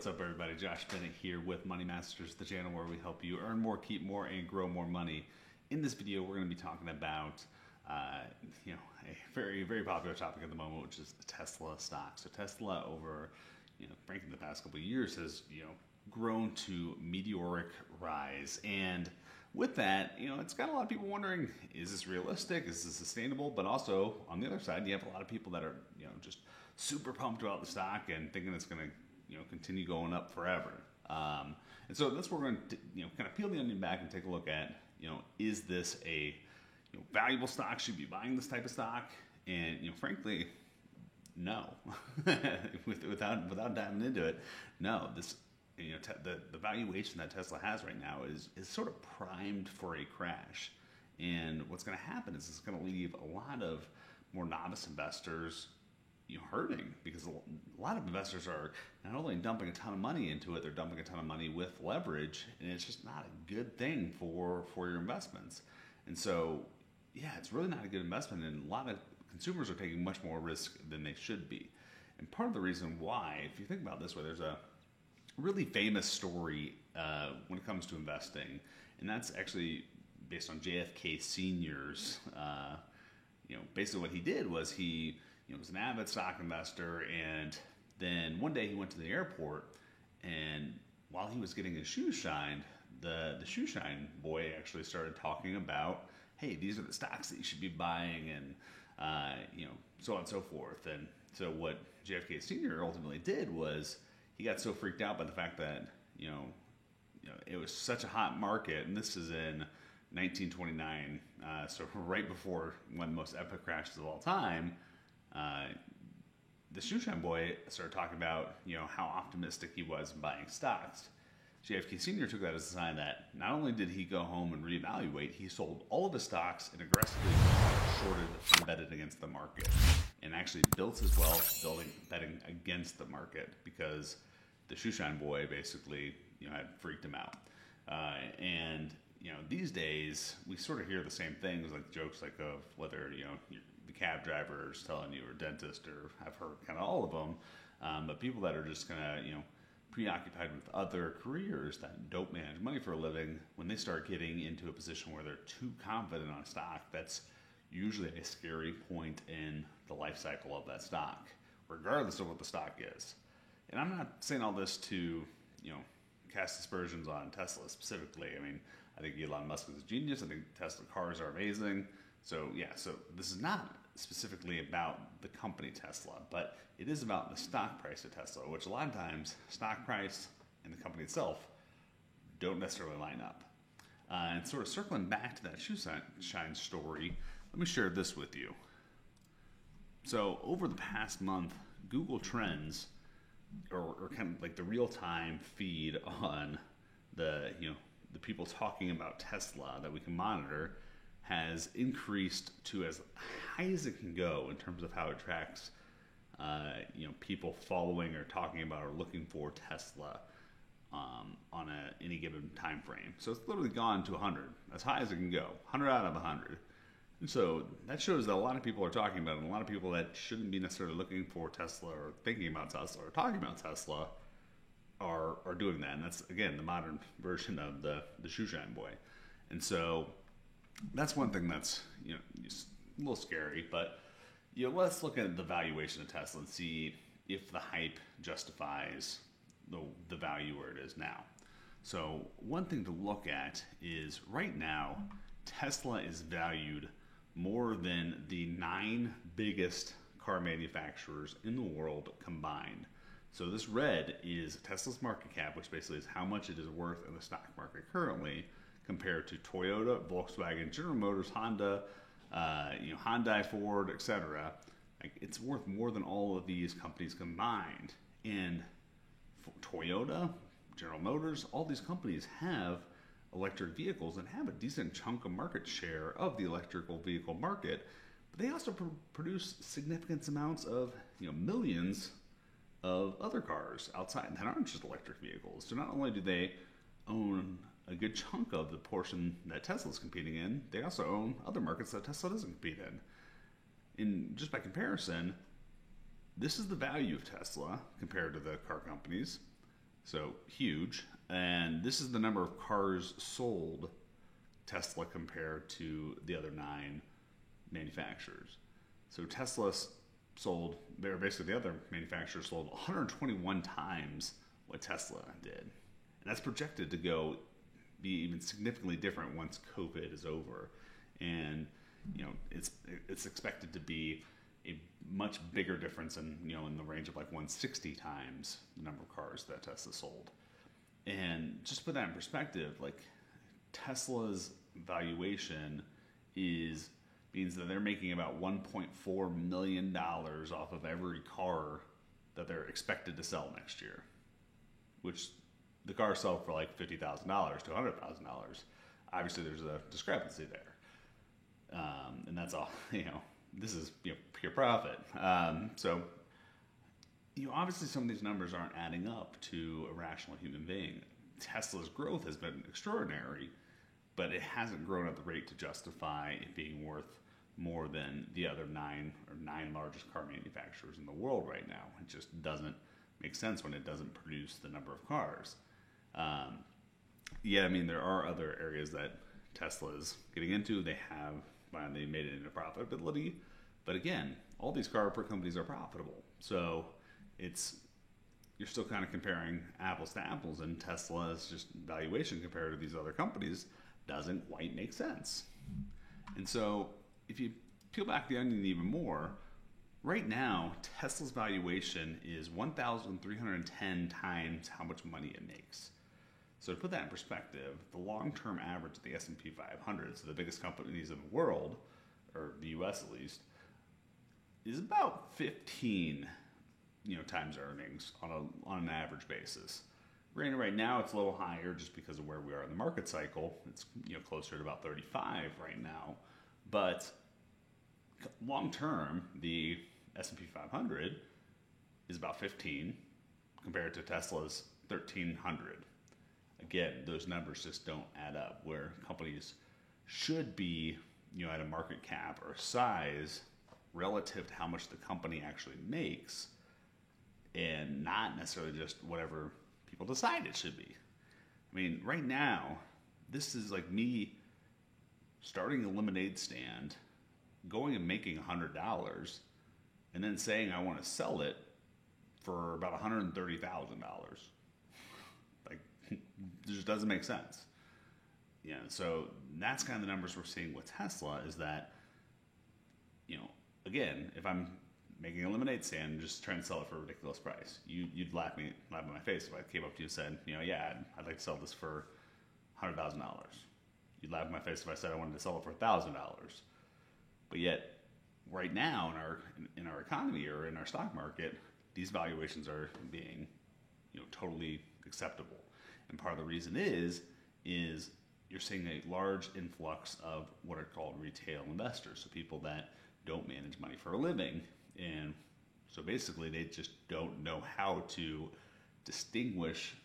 what's up everybody? Josh Bennett here with Money Masters, the channel where we help you earn more, keep more, and grow more money. In this video, we're going to be talking about, a very, very popular topic at the moment, which is the Tesla stock. So Tesla over, frankly, the past couple of years has, grown to meteoric rise. And with that, it's got a lot of people wondering, is this realistic? Is this sustainable? But also, on the other side, you have a lot of people that are, just super pumped about the stock and thinking it's going to, continue going up forever. And so that's where we're going to, kind of peel the onion back and take a look at, is this a valuable stock? Should you be buying this type of stock? And, frankly, no. without diving into it, no. This, the valuation that Tesla has right now is sort of primed for a crash. And what's going to happen is it's going to leave a lot of more novice investors hurting, because a lot of investors are not only dumping a ton of money into it, they're dumping a ton of money with leverage, and it's just not a good thing for your investments. And so, yeah, it's really not a good investment, and a lot of consumers are taking much more risk than they should be. And part of the reason why, if you think about it this way, there's a really famous story when it comes to investing, and that's actually based on JFK Sr.'s, basically what he did was he was an avid stock investor, and then one day he went to the airport, and while he was getting his shoes shined, the shoe shine boy actually started talking about, hey, these are the stocks that you should be buying, and so on and so forth. And so what JFK Sr. ultimately did was he got so freaked out by the fact that it was such a hot market, and this is in 1929, so right before one of the most epic crashes of all time. The shoeshine boy started talking about, how optimistic he was in buying stocks. JFK Sr. took that as a sign that not only did he go home and reevaluate, he sold all of his stocks and aggressively shorted and betted against the market, and actually built his wealth betting against the market, because the shoeshine boy basically, had freaked him out. And these days we sort of hear the same things, like jokes like of whether, the cab drivers telling you, or dentist, or I've heard kind of all of them, but people that are just kind of, preoccupied with other careers that don't manage money for a living, when they start getting into a position where they're too confident on a stock, that's usually a scary point in the life cycle of that stock, regardless of what the stock is. And I'm not saying all this to, cast aspersions on Tesla specifically. I mean, I think Elon Musk is a genius. I think Tesla cars are amazing. So this is not specifically about the company Tesla, but it is about the stock price of Tesla, which a lot of times stock price and the company itself don't necessarily line up. And sort of circling back to that shoe shine story, let me share this with you. So over the past month, Google Trends, or kind of like the real-time feed on the people talking about Tesla that we can monitor, has increased to as high as it can go in terms of how it tracks, people following or talking about or looking for Tesla on any given time frame. So it's literally gone to 100, as high as it can go, 100 out of 100. And so that shows that a lot of people are talking about it, and a lot of people that shouldn't be necessarily looking for Tesla or thinking about Tesla or talking about Tesla are doing that. And that's, again, the modern version of the shoeshine boy. And so that's one thing that's a little scary, but let's look at the valuation of Tesla and see if the hype justifies the value where it is now. So one thing to look at is right now Tesla is valued more than the 9 biggest car manufacturers in the world combined. So this red is Tesla's market cap, which basically is how much it is worth in the stock market currently, compared to Toyota, Volkswagen, General Motors, Honda, Hyundai, Ford, etc. It's worth more than all of these companies combined. And Toyota, General Motors, all these companies have electric vehicles and have a decent chunk of market share of the electrical vehicle market. But they also produce significant amounts of, millions of other cars outside that aren't just electric vehicles. So not only do they own a good chunk of the portion that Tesla's competing in, they also own other markets that Tesla doesn't compete in. And just by comparison, this is the value of Tesla compared to the car companies. So huge. And this is the number of cars sold Tesla compared to the other 9 manufacturers. So Tesla sold, they're basically the other manufacturers sold 121 times what Tesla did. And that's projected to be even significantly different once COVID is over. And, it's expected to be a much bigger difference in the range of like 160 times the number of cars that Tesla sold. And just to put that in perspective, like Tesla's valuation means that they're making about $1.4 million off of every car that they're expected to sell next year, which the cars sell for like $50,000 to $100,000. Obviously, there's a discrepancy there. And that's all, this is pure profit. So obviously some of these numbers aren't adding up to a rational human being. Tesla's growth has been extraordinary, but it hasn't grown at the rate to justify it being worth more than the other 9 largest car manufacturers in the world right now. It just doesn't make sense when it doesn't produce the number of cars. There are other areas that Tesla is getting into. They made it into profitability, but again, all these car companies are profitable. So you're still kind of comparing apples to apples, and Tesla's just valuation compared to these other companies doesn't quite make sense. And so if you peel back the onion even more, right now Tesla's valuation is 1,310 times how much money it makes. So to put that in perspective, the long-term average of the S&P 500, so the biggest companies in the world, or the U.S. at least, is about 15 times earnings on an average basis. Granted, right now it's a little higher just because of where we are in the market cycle. It's closer to about 35 right now, but long term, the S&P 500 is about 15 compared to Tesla's 1,300. Again, those numbers just don't add up. Where companies should be, at a market cap or size relative to how much the company actually makes, and not necessarily just whatever people decide it should be. I mean, right now, this is like me starting a lemonade stand, going and making $100, and then saying I want to sell it for about $130,000. Like, it just doesn't make sense. So that's kind of the numbers we're seeing with Tesla, is that, again, if I'm making a lemonade stand and just trying to sell it for a ridiculous price, you'd laugh in my face if I came up to you and said, I'd like to sell this for $100,000. You'd laugh in my face if I said I wanted to sell it for $1,000. But yet, right now in our economy or in our stock market, these valuations are being, totally acceptable. And part of the reason is you're seeing a large influx of what are called retail investors, so people that don't manage money for a living. And so basically they just don't know how to distinguish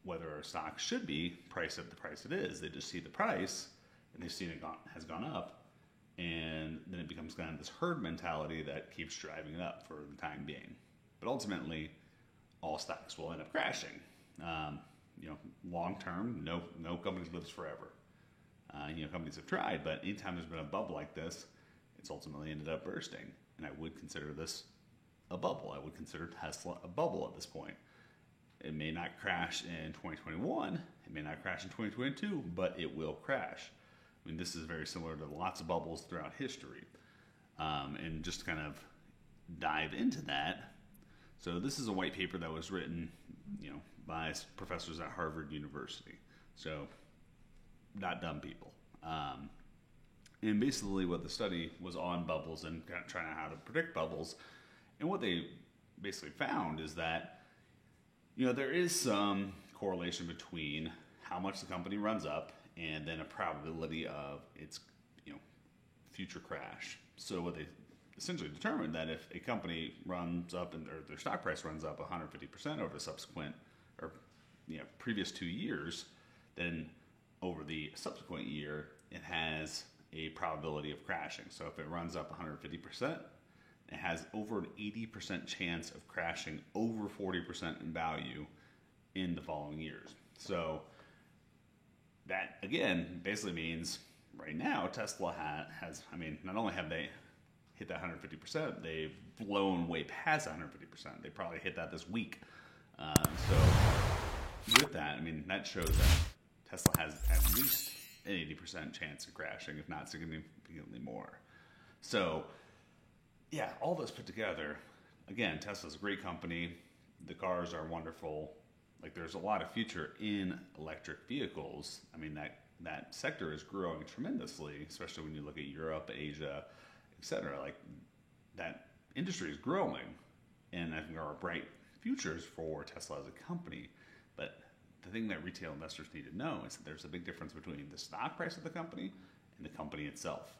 whether a stock should be priced at the price it is. They just see the price and they've seen it has gone up, and then it becomes kind of this herd mentality that keeps driving it up for the time being. But ultimately, all stocks will end up crashing. Long term, no company lives forever. Companies have tried, but anytime there's been a bubble like this, it's ultimately ended up bursting. And I would consider this a bubble. I would consider Tesla a bubble at this point. It may not crash in 2021. It may not crash in 2022, but it will crash. I mean, this is very similar to lots of bubbles throughout history. And just to kind of dive into that, so this is a white paper that was written, by professors at Harvard University. So, not dumb people. And basically what the study was on bubbles and kind of trying out how to predict bubbles. And what they basically found is that, there is some correlation between how much the company runs up and then a probability of its, future crash. So what they essentially determined that if a company runs up or their stock price runs up 150% over the subsequent or previous 2 years, then over the subsequent year, it has a probability of crashing. So if it runs up 150%, it has over an 80% chance of crashing over 40% in value in the following years. So that again basically means right now Tesla has, I mean, not only have they hit that 150%, they've blown way past 150%. They probably hit that this week. So with that, I mean, that shows that Tesla has at least an 80% chance of crashing, if not significantly more. So yeah, all this put together, again, Tesla's a great company. The cars are wonderful. Like, there's a lot of future in electric vehicles. I mean, that sector is growing tremendously, especially when you look at Europe, Asia, etc. Like, that industry is growing, and I think there are bright futures for Tesla as a company. But the thing that retail investors need to know is that there's a big difference between the stock price of the company and the company itself.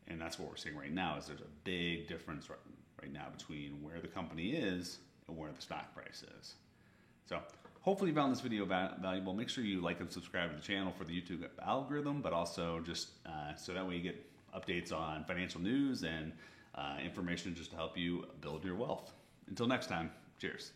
And that's what we're seeing right now, is there's a big difference right now between where the company is and where the stock price is. So hopefully you found this video valuable. Make sure you like and subscribe to the channel for the YouTube algorithm, but also just so that way you get updates on financial news and information just to help you build your wealth. Until next time, cheers.